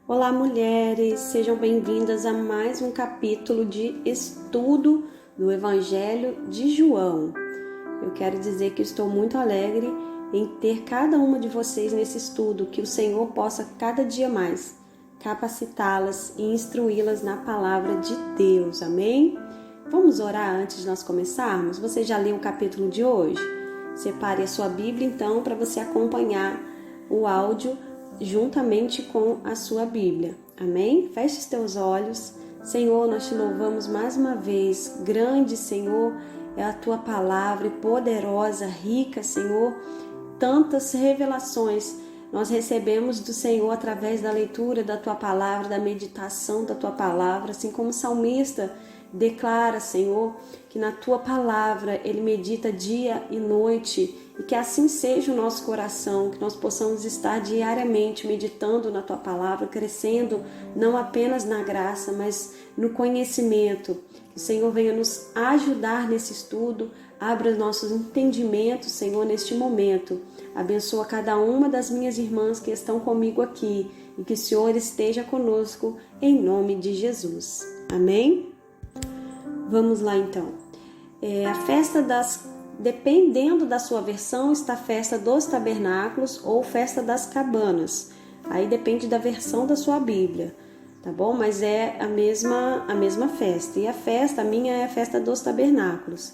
Olá, mulheres! Sejam bem-vindas a mais um capítulo de estudo do Evangelho de João. Eu quero dizer que estou muito alegre em ter cada uma de vocês nesse estudo, que o Senhor possa cada dia mais capacitá-las e instruí-las na palavra de Deus. Amém? Vamos orar antes de nós começarmos? Você já leu o capítulo de hoje? Separe a sua Bíblia, então, para você acompanhar o áudio juntamente com a sua Bíblia. Amém? Feche os teus olhos. Senhor, nós te louvamos mais uma vez. Grande, Senhor, é a tua palavra, poderosa, rica, Senhor. Tantas revelações nós recebemos do Senhor através da leitura da tua palavra, da meditação da tua palavra, assim como o salmista declara, Senhor, que na tua palavra ele medita dia e noite, e que assim seja o nosso coração, que nós possamos estar diariamente meditando na tua palavra, crescendo não apenas na graça, mas no conhecimento. Que o Senhor venha nos ajudar nesse estudo, abra os nossos entendimentos, Senhor, neste momento. Abençoa cada uma das minhas irmãs que estão comigo aqui, e que o Senhor esteja conosco em nome de Jesus. Amém? Vamos lá então. A festa dependendo da sua versão, está a festa dos tabernáculos ou festa das cabanas. Aí depende da versão da sua Bíblia, tá bom? Mas é a mesma festa. E a festa, a minha é a festa dos tabernáculos.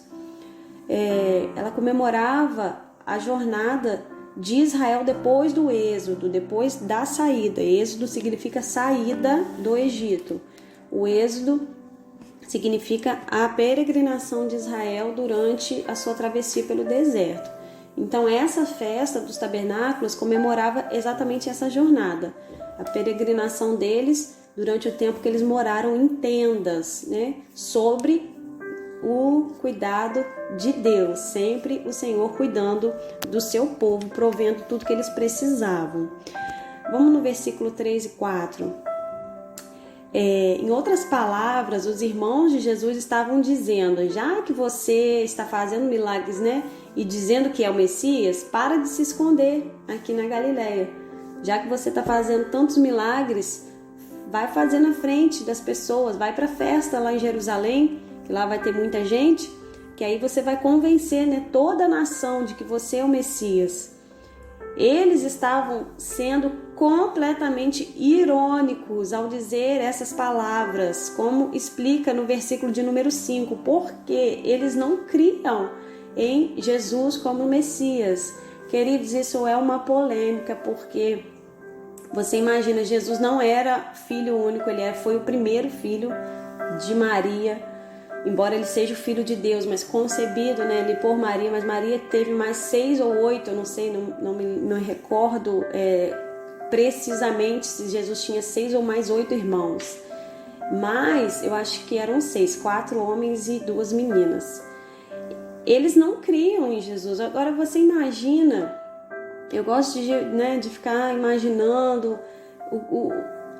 Ela comemorava a jornada de Israel depois do êxodo, depois da saída. Êxodo significa saída do Egito. O êxodo significa a peregrinação de Israel durante a sua travessia pelo deserto. Então essa festa dos tabernáculos comemorava exatamente essa jornada, a peregrinação deles durante o tempo que eles moraram em tendas, sobre o cuidado de Deus, sempre o Senhor cuidando do seu povo, provendo tudo que eles precisavam. Vamos no versículo 3 e 4. Em outras palavras, os irmãos de Jesus estavam dizendo: já que você está fazendo milagres, e dizendo que é o Messias, para de se esconder aqui na Galileia. Já que você está fazendo tantos milagres, vai fazer na frente das pessoas, vai para a festa lá em Jerusalém, que lá vai ter muita gente, que aí você vai convencer, toda a nação de que você é o Messias. Eles estavam sendo completamente irônicos ao dizer essas palavras, como explica no versículo de número 5, porque eles não criam em Jesus como Messias. Queridos, isso é uma polêmica, porque você imagina, Jesus não era filho único, ele foi o primeiro filho de Maria, embora ele seja o filho de Deus, mas concebido, ele por Maria, mas Maria teve mais 6 ou 8, eu não sei, não me recordo precisamente se Jesus tinha 6 ou mais 8 irmãos, mas eu acho que eram 6, 4 homens e 2 meninas. Eles não criam em Jesus. Agora você imagina, eu gosto de ficar imaginando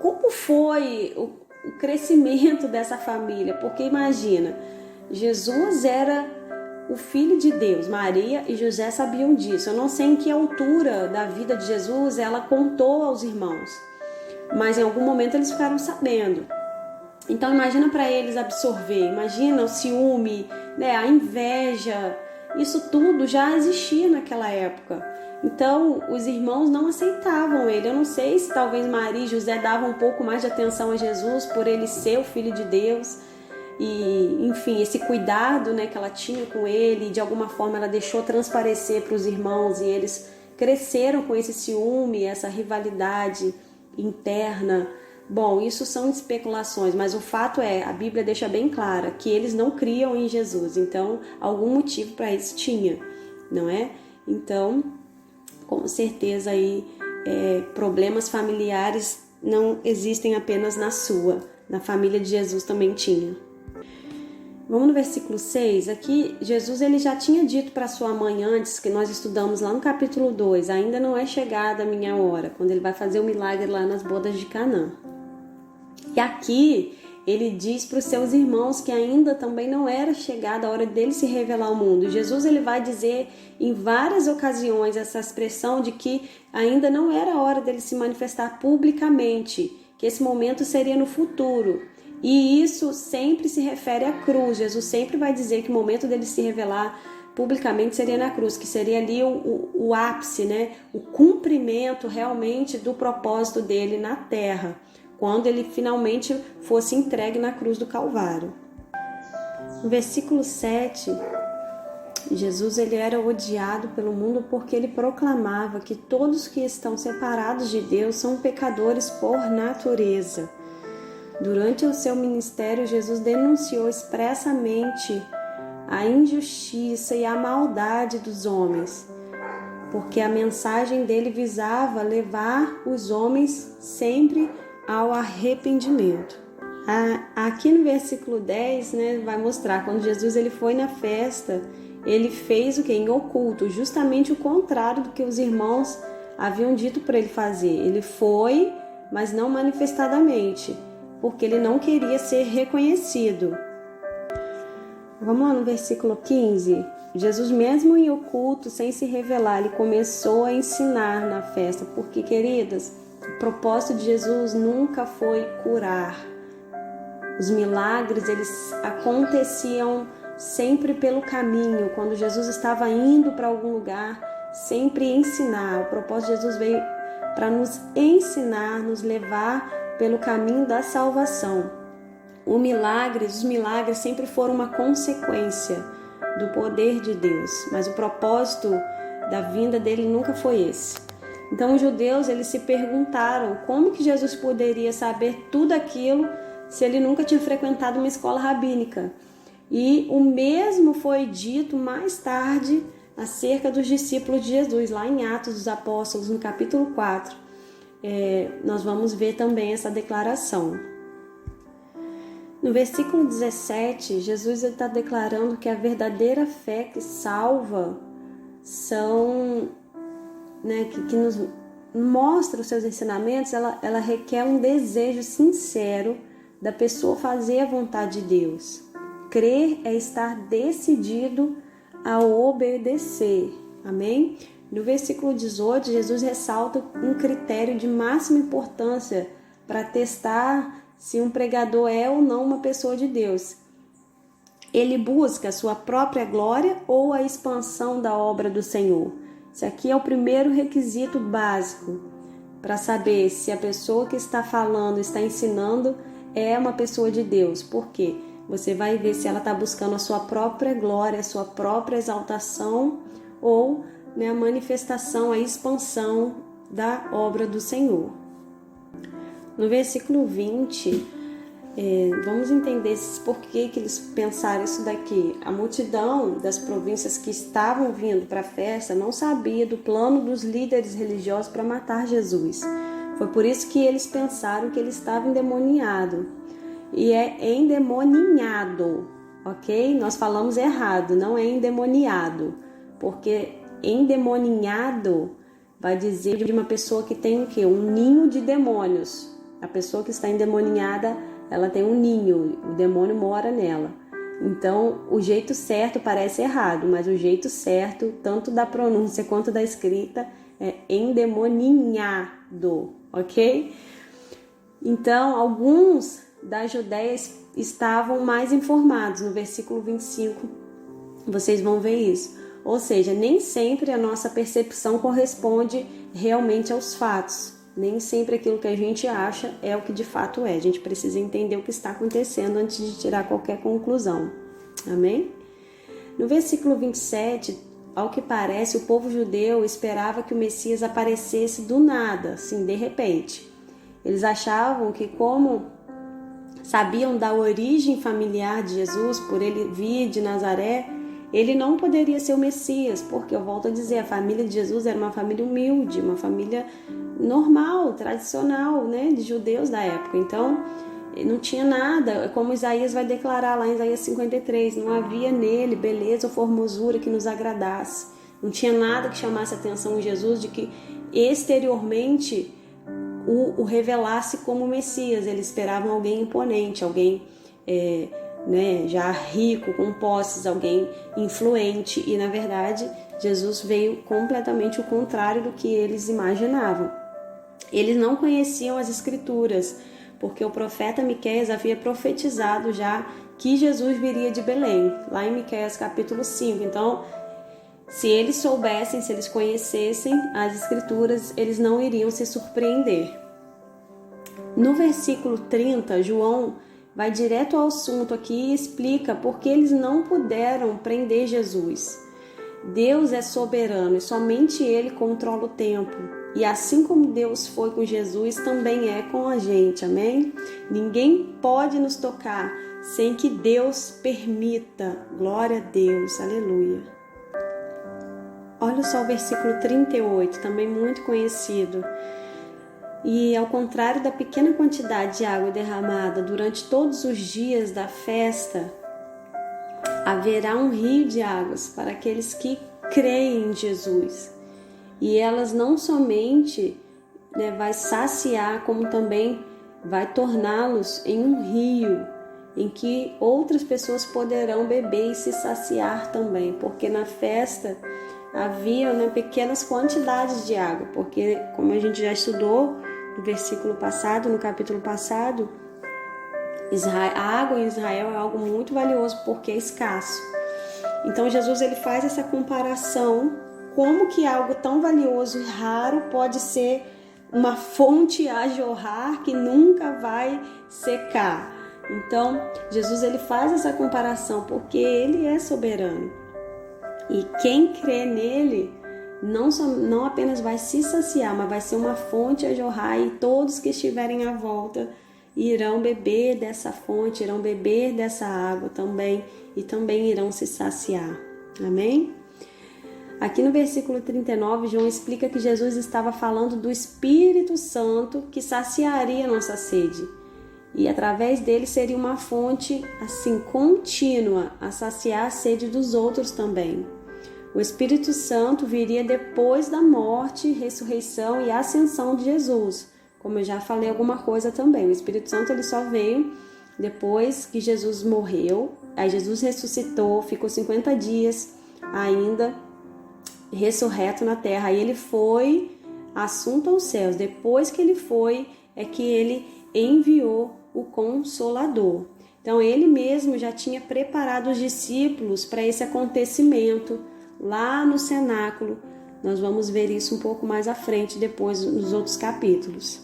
como foi o crescimento dessa família, porque imagina, Jesus era o filho de Deus, Maria e José sabiam disso. Eu não sei em que altura da vida de Jesus ela contou aos irmãos, mas em algum momento eles ficaram sabendo. Então imagina para eles absorver, imagina o ciúme, a inveja, isso tudo já existia naquela época. Então os irmãos não aceitavam ele. Eu não sei se talvez Maria e José davam um pouco mais de atenção a Jesus por ele ser o filho de Deus. E, enfim, esse cuidado que ela tinha com ele, de alguma forma ela deixou transparecer para os irmãos, e eles cresceram com esse ciúme, essa rivalidade interna. Bom, isso são especulações, mas o fato é, a Bíblia deixa bem clara que eles não criam em Jesus, então algum motivo para isso tinha, não é? Então, com certeza aí problemas familiares não existem apenas na família de Jesus também tinha. Vamos no versículo 6, aqui Jesus ele já tinha dito para sua mãe antes, que nós estudamos lá no capítulo 2, ainda não é chegada a minha hora, quando ele vai fazer o milagre lá nas bodas de Canaã. E aqui ele diz para os seus irmãos que ainda também não era chegada a hora dele se revelar ao mundo. Jesus ele vai dizer em várias ocasiões essa expressão de que ainda não era a hora dele se manifestar publicamente. que esse momento seria no futuro. E isso sempre se refere à cruz. Jesus sempre vai dizer que o momento dele se revelar publicamente seria na cruz, que seria ali o ápice, né? O cumprimento realmente do propósito dele na terra, quando ele finalmente fosse entregue na cruz do Calvário. No versículo 7, Jesus ele era odiado pelo mundo porque ele proclamava que todos que estão separados de Deus são pecadores por natureza. Durante o seu ministério, Jesus denunciou expressamente a injustiça e a maldade dos homens, porque a mensagem dele visava levar os homens sempre ao arrependimento. Aqui no versículo 10, né, vai mostrar quando Jesus ele foi na festa, ele fez o que? Em oculto, justamente o contrário do que os irmãos haviam dito para ele fazer. Ele foi, mas não manifestadamente, porque ele não queria ser reconhecido. Vamos lá no versículo 15. Jesus, mesmo em oculto, sem se revelar, ele começou a ensinar na festa. Porque, queridas, o propósito de Jesus nunca foi curar. Os milagres, eles aconteciam sempre pelo caminho. Quando Jesus estava indo para algum lugar, sempre ensinar. O propósito de Jesus veio para nos ensinar, nos levar pelo caminho da salvação. Os milagres sempre foram uma consequência do poder de Deus, mas o propósito da vinda dele nunca foi esse. Então os judeus eles se perguntaram como que Jesus poderia saber tudo aquilo se ele nunca tinha frequentado uma escola rabínica. E o mesmo foi dito mais tarde acerca dos discípulos de Jesus, lá em Atos dos Apóstolos, no capítulo 4. Nós vamos ver também essa declaração. No versículo 17, Jesus está declarando que a verdadeira fé que salva que nos mostra os seus ensinamentos, ela requer um desejo sincero da pessoa fazer a vontade de Deus. Crer é estar decidido a obedecer. Amém? No versículo 18, Jesus ressalta um critério de máxima importância para testar se um pregador é ou não uma pessoa de Deus. Ele busca a sua própria glória ou a expansão da obra do Senhor. Esse aqui é o primeiro requisito básico para saber se a pessoa que está falando, está ensinando, é uma pessoa de Deus. Por quê? Você vai ver se ela está buscando a sua própria glória, a sua própria exaltação ou a manifestação, a expansão da obra do Senhor. No versículo 20, vamos entender por que eles pensaram isso daqui. A multidão das províncias que estavam vindo para a festa não sabia do plano dos líderes religiosos para matar Jesus. Foi por isso que eles pensaram que ele estava endemoniado. E é endemoninhado, ok? Nós falamos errado, não é endemoniado. Porque endemoninhado vai dizer de uma pessoa que tem o quê? Um ninho de demônios. A pessoa que está endemoninhada, ela tem um ninho, o demônio mora nela. Então, o jeito certo parece errado, mas o jeito certo, tanto da pronúncia quanto da escrita, é endemoninhado, ok? Então, alguns da Judéia estavam mais informados. No versículo 25, vocês vão ver isso. Ou seja, nem sempre a nossa percepção corresponde realmente aos fatos. Nem sempre aquilo que a gente acha é o que de fato é. A gente precisa entender o que está acontecendo antes de tirar qualquer conclusão. Amém? No versículo 27, ao que parece, o povo judeu esperava que o Messias aparecesse do nada, assim, de repente. Eles achavam que, como sabiam da origem familiar de Jesus, por ele vir de Nazaré, ele não poderia ser o Messias, porque, eu volto a dizer, a família de Jesus era uma família humilde, uma família normal, tradicional, né, de judeus da época. Então, não tinha nada, como Isaías vai declarar lá em Isaías 53, não havia nele beleza ou formosura que nos agradasse. Não tinha nada que chamasse a atenção em Jesus de que exteriormente o revelasse como Messias. Eles esperavam alguém imponente, alguém já rico, com posses, alguém influente. E na verdade, Jesus veio completamente o contrário do que eles imaginavam. Eles não conheciam as Escrituras, porque o profeta Miqueias havia profetizado já que Jesus viria de Belém, lá em Miqueias capítulo 5. Então, se eles soubessem, se eles conhecessem as Escrituras, eles não iriam se surpreender. No versículo 30, João vai direto ao assunto aqui e explica por que eles não puderam prender Jesus. Deus é soberano e somente Ele controla o tempo. E assim como Deus foi com Jesus, também é com a gente, amém? Ninguém pode nos tocar sem que Deus permita. Glória a Deus, aleluia. Olha só o versículo 38, também muito conhecido. E ao contrário da pequena quantidade de água derramada durante todos os dias da festa, haverá um rio de águas para aqueles que creem em Jesus. E elas não somente vai saciar, como também vai torná-los em um rio, em que outras pessoas poderão beber e se saciar também, porque na festa havia pequenas quantidades de água, porque como a gente já estudou no versículo passado, no capítulo passado, a água em Israel é algo muito valioso porque é escasso. Então Jesus ele faz essa comparação, como que algo tão valioso e raro pode ser uma fonte a jorrar que nunca vai secar. Então Jesus ele faz essa comparação porque ele é soberano. E quem crê nele não apenas vai se saciar, mas vai ser uma fonte a jorrar, e todos que estiverem à volta irão beber dessa fonte, irão beber dessa água também, e também irão se saciar. Amém? Aqui no versículo 39, João explica que Jesus estava falando do Espírito Santo que saciaria nossa sede. E através dele seria uma fonte assim contínua a saciar a sede dos outros também. O Espírito Santo viria depois da morte, ressurreição e ascensão de Jesus. Como eu já falei alguma coisa também, o Espírito Santo ele só veio depois que Jesus morreu. Aí Jesus ressuscitou, ficou 50 dias ainda ressurreto na terra. Aí ele foi assunto aos céus. Depois que ele foi, é que ele enviou o Consolador. Então ele mesmo já tinha preparado os discípulos para esse acontecimento lá no cenáculo. Nós vamos ver isso um pouco mais à frente, depois nos outros capítulos.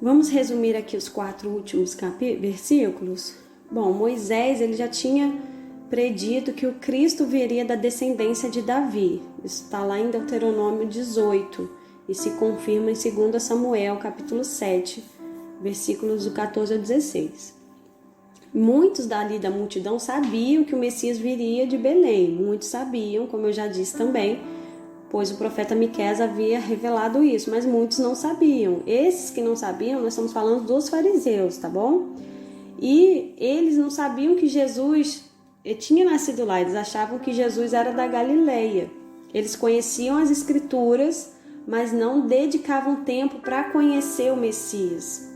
Vamos resumir aqui os 4 últimos versículos. Bom, Moisés ele já tinha predito que o Cristo viria da descendência de Davi. Isso está lá em Deuteronômio 18 e se confirma em 2 Samuel, capítulo 7, versículos do 14 ao 16. Muitos dali da multidão sabiam que o Messias viria de Belém. Muitos sabiam, como eu já disse também, pois o profeta Miqueias havia revelado isso, mas muitos não sabiam. Esses que não sabiam, nós estamos falando dos fariseus, tá bom? E eles não sabiam que Jesus tinha nascido lá, eles achavam que Jesus era da Galileia. Eles conheciam as Escrituras, mas não dedicavam tempo para conhecer o Messias.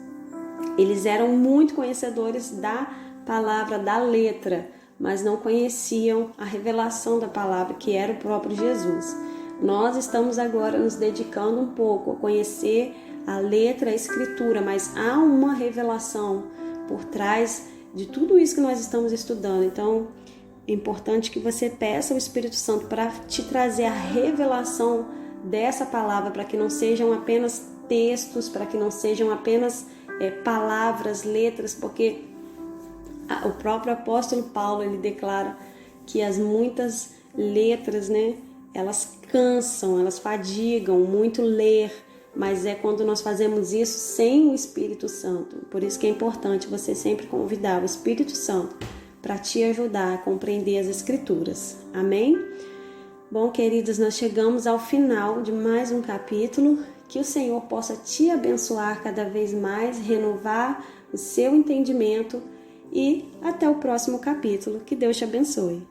Eles eram muito conhecedores da palavra, da letra, mas não conheciam a revelação da palavra, que era o próprio Jesus. Nós estamos agora nos dedicando um pouco a conhecer a letra, a escritura, mas há uma revelação por trás de tudo isso que nós estamos estudando. Então, é importante que você peça ao Espírito Santo para te trazer a revelação dessa palavra, para que não sejam apenas textos, para que não sejam apenas palavras, letras, porque o próprio apóstolo Paulo ele declara que as muitas letras, elas cansam, elas fadigam muito ler, mas é quando nós fazemos isso sem o Espírito Santo. Por isso que é importante você sempre convidar o Espírito Santo para te ajudar a compreender as Escrituras. Amém? Bom, queridos, nós chegamos ao final de mais um capítulo. Que o Senhor possa te abençoar cada vez mais, renovar o seu entendimento, e até o próximo capítulo. Que Deus te abençoe.